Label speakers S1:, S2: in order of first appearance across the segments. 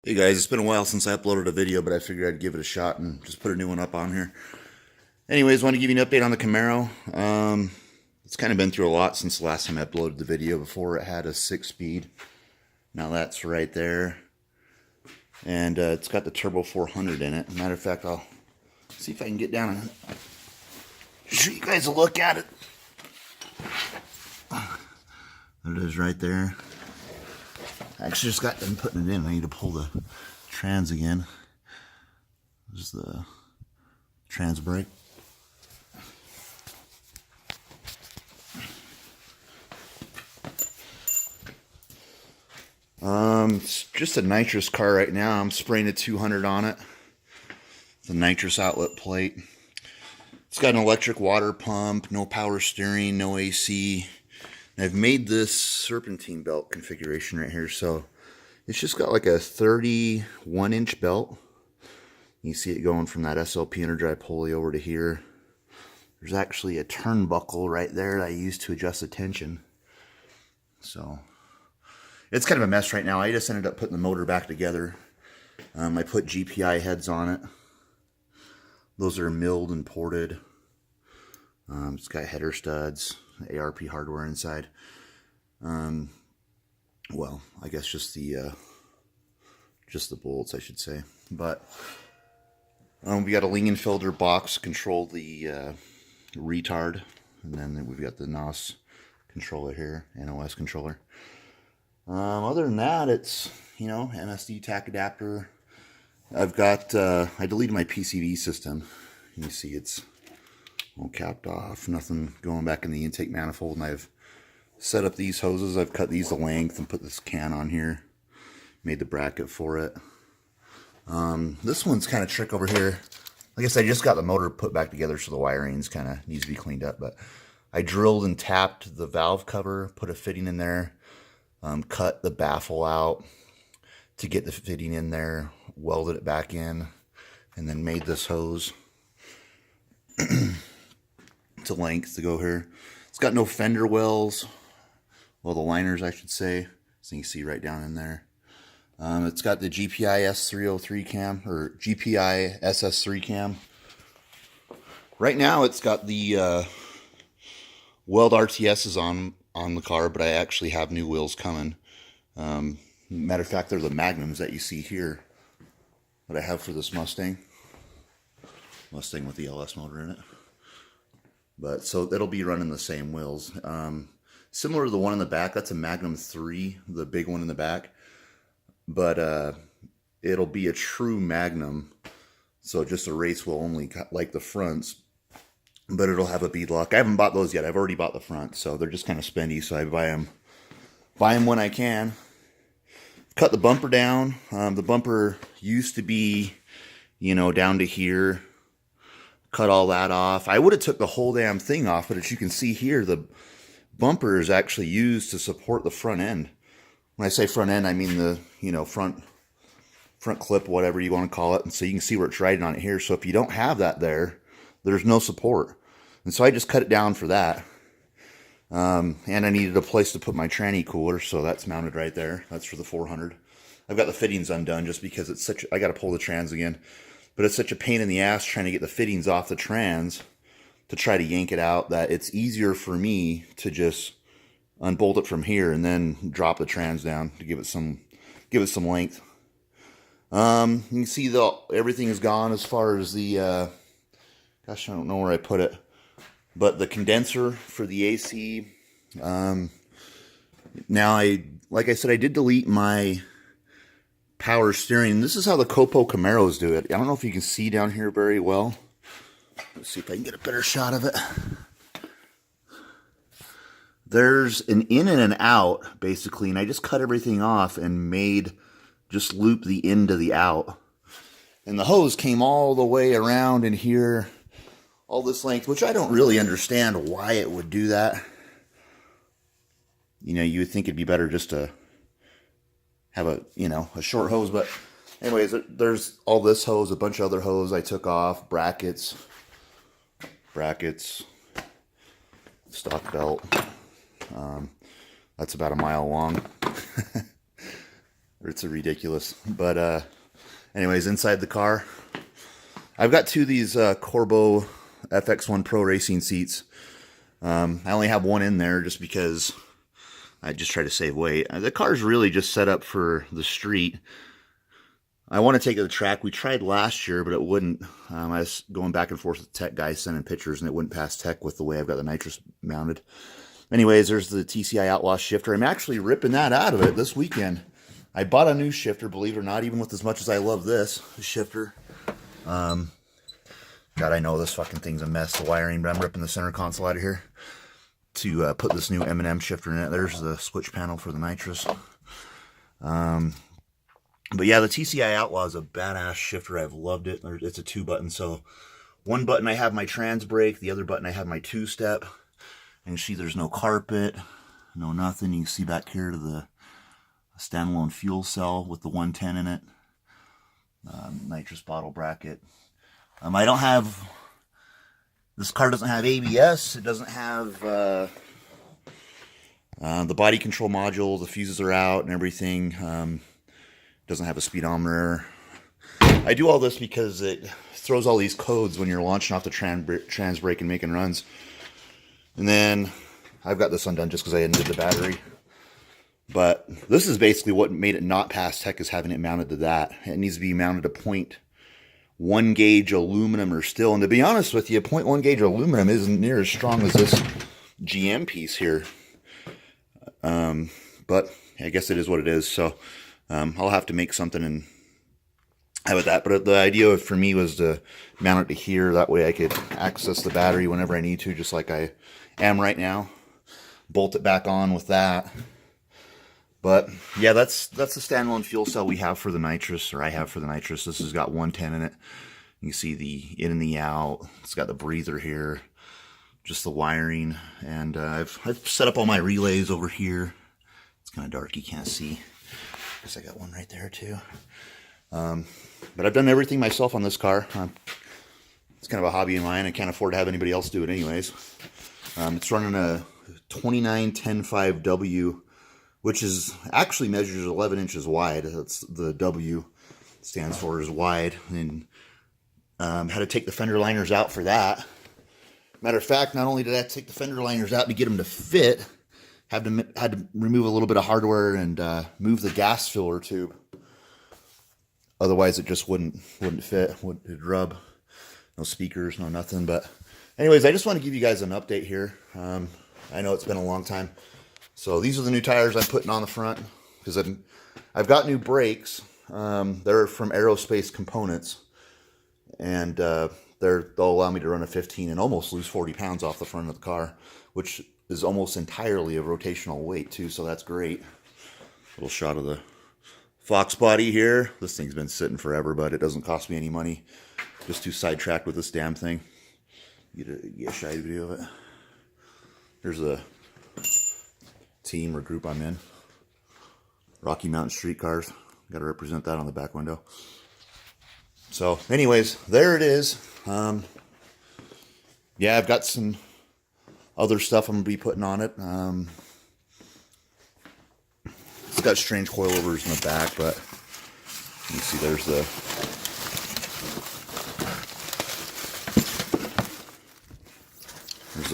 S1: Hey guys, it's been a while since I uploaded a video, but I figured I'd give it a shot and just put a new one up on here. Anyways, want to give you an update on the Camaro. It's kind of been through a lot since the last time I uploaded the video. Before it had a 6-speed. Now that's right there. And it's got the Turbo 400 in it. Matter of fact, I'll see if I can get down and show you guys a look at it. There it is right there. I actually just got done putting it in. I need to pull the trans again. This is the trans brake. It's just a nitrous car right now. I'm spraying a 200 on it. It's a nitrous outlet plate. It's got an electric water pump, no power steering, no AC. And I've made this serpentine belt configuration right here, so it's just got like a 31-inch belt. You see it going from that SLP Interdrive pulley over to here. There's actually a turnbuckle right there that I use to adjust the tension. So it's kind of a mess right now. I just ended up putting the motor back together. I put GPI heads on it. Those are milled and ported. It's got header studs, ARP hardware inside. Well, I guess just the bolts, I should say. But we got a Lingenfelder box control the retard, and then we've got the NOS controller here, NOS controller. Other than that, it's, MSD tack adapter. I've got, I deleted my PCV system. You see it's all capped off, nothing going back in the intake manifold, and I've set up these hoses. I've cut these to length and put this can on here. Made the bracket for it. This one's kind of trick over here. Like I said, I just got the motor put back together, so the wiring's kind of needs to be cleaned up, but I drilled and tapped the valve cover, put a fitting in there, cut the baffle out to get the fitting in there, welded it back in, and then made this hose to length to go here. It's got no fender wells, well, the liners I should say, so you can see right down in there. It's got the GPI S303 cam, or GPI SS3 cam. Right now it's got the Weld RTSs on the car, but I actually have new wheels coming. Matter of fact, they're the Magnums that you see here that I have for this Mustang with the LS motor in it. But so it'll be running the same wheels. Similar to the one in the back, that's a Magnum 3, the big one in the back. But it'll be a true Magnum, so just a race wheel only, like the fronts. But it'll have a bead lock. I haven't bought those yet. I've already bought the front, so they're just kind of spendy. So I buy them when I can. Cut the bumper down. The bumper used to be, down to here. Cut all that off. I would have took the whole damn thing off, but as you can see here, the bumper is actually used to support the front end. When I say front end, I mean the, front clip, whatever you want to call it. And so you can see where it's riding on it here. So if you don't have that there's no support. And so I just cut it down for that. And I needed a place to put my tranny cooler, so that's mounted right there. That's for the 400. I've got the fittings undone just because it's I got to pull the trans again. But it's such a pain in the ass trying to get the fittings off the trans to try to yank it out that it's easier for me to just unbolt it from here and then drop the trans down to give it some length. You can see everything is gone as far as the gosh, I don't know where I put it, but the condenser for the AC. Now like I said, I did delete my power steering. This is how the Copo Camaros do it. I don't know if you can see down here very well. Let's see if I can get a better shot of it. There's an in and an out, basically, and I just cut everything off and just loop the in to the out. And the hose came all the way around in here, all this length, which I don't really understand why it would do that. You would think it'd be better just to have a short hose, but anyways, there's all this hose, a bunch of other hose I took off, brackets, stock belt. That's about a mile long. It's a ridiculous. But anyways, inside the car, I've got two of these Corbeau FX1 Pro racing seats. I only have one in there just because I just try to save weight. The car's really just set up for the street. I want to take it to the track. We tried last year, but it wouldn't. I was going back and forth with the tech guy sending pictures, and it wouldn't pass tech with the way I've got the nitrous mounted. Anyways, there's the TCI Outlaw shifter. I'm actually ripping that out of it this weekend. I bought a new shifter, believe it or not, even with as much as I love this shifter. God, I know this fucking thing's a mess, the wiring, but I'm ripping the center console out of here to put this new M&M shifter in it. There's the switch panel for the nitrous. But yeah, the TCI Outlaw is a badass shifter. I've loved it. It's a 2-button, so one button I have my trans brake, the other button I have my 2-step. And you see there's no carpet, no nothing. You can see back here to the standalone fuel cell with the 110 in it. Nitrous bottle bracket. I don't have, this car doesn't have ABS. It doesn't have the body control module. The fuses are out and everything. Doesn't have a speedometer. I do all this because it throws all these codes when you're launching off the trans brake and making runs. And then I've got this undone just because I undid the battery. But this is basically what made it not pass tech, is having it mounted to that. It needs to be mounted to 0.1 gauge aluminum or steel. And to be honest with you, 0.1 gauge aluminum isn't near as strong as this GM piece here. But I guess it is what it is. So I'll have to make something and have it that. But the idea for me was to mount it to here. That way I could access the battery whenever I need to, just like I am right now. Bolt it back on with that. But yeah, that's the standalone fuel cell we have for the nitrous, or I have for the nitrous. This has got 110 in it. You can see the in and the out. It's got the breather here, just the wiring. And I've set up all my relays over here. It's kind of dark, you can't see. Guess I got one right there too. But I've done everything myself on this car. It's kind of a hobby of mine. I can't afford to have anybody else do it anyways. It's running a 29-10.5W, which is actually measures 11 inches wide. That's the W stands for, is wide. And had to take the fender liners out for that. Matter of fact, not only did I take the fender liners out to get them to fit, had to remove a little bit of hardware and move the gas filler tube. Otherwise, it just wouldn't fit. It'd rub. No speakers, no nothing. But anyways, I just want to give you guys an update here. I know it's been a long time. So these are the new tires I'm putting on the front, because I've got new brakes. They're from Aerospace Components, and they'll allow me to run a 15 and almost lose 40 pounds off the front of the car, which is almost entirely a rotational weight too, so that's great. Little shot of the Fox body here. This thing's been sitting forever, but it doesn't cost me any money. Just too sidetracked with this damn thing. Get a shy video of it. Here's the team or group I'm in. Rocky Mountain Streetcars. Got to represent that on the back window. So anyways, there it is. Yeah, I've got some other stuff I'm going to be putting on it. It's got strange coilovers in the back, but you see there's the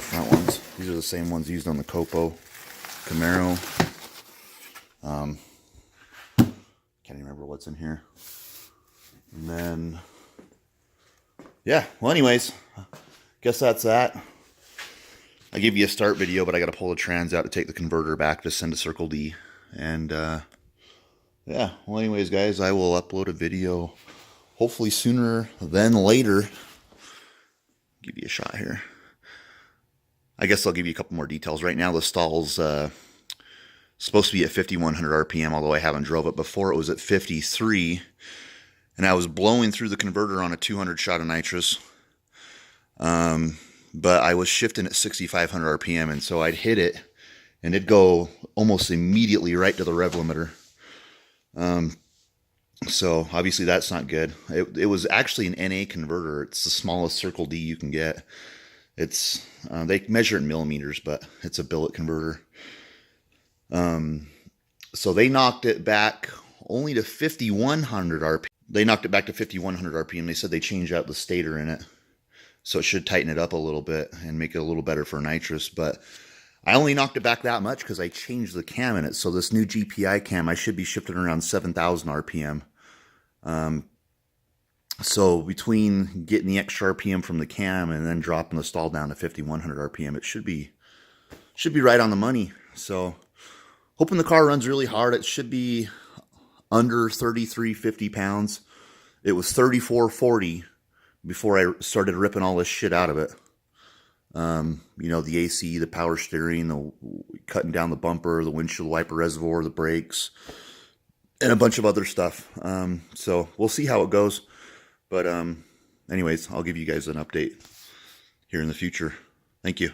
S1: front ones. These are the same ones used on the Copo Camaro. Can't even remember what's in here. And then, yeah, well anyways, guess that's that. I gave you a start video, but I got to pull the trans out to take the converter back to send to Circle D. And yeah, well anyways guys, I will upload a video hopefully sooner than later. Give you a shot here. I guess I'll give you a couple more details. Right now the stall's supposed to be at 5,100 RPM, although I haven't drove it before. It was at 53, and I was blowing through the converter on a 200 shot of nitrous. But I was shifting at 6,500 RPM, and so I'd hit it, and it'd go almost immediately right to the rev limiter. So obviously that's not good. It was actually an NA converter. It's the smallest Circle D you can get. It's they measure in millimeters, but it's a billet converter. So they knocked it back only to 5,100 RPM. They knocked it back to 5,100 RPM. They said they changed out the stator in it. So it should tighten it up a little bit and make it a little better for nitrous. But I only knocked it back that much because I changed the cam in it. So this new GPI cam, I should be shifting around 7,000 RPM. So between getting the extra RPM from the cam and then dropping the stall down to 5,100 RPM, it should be right on the money. So hoping the car runs really hard. It should be under 3,350 pounds. It was 3,440 before I started ripping all this shit out of it. You know, the AC, the power steering, the cutting down the bumper, the windshield wiper reservoir, the brakes, and a bunch of other stuff. So we'll see how it goes. But anyways, I'll give you guys an update here in the future. Thank you.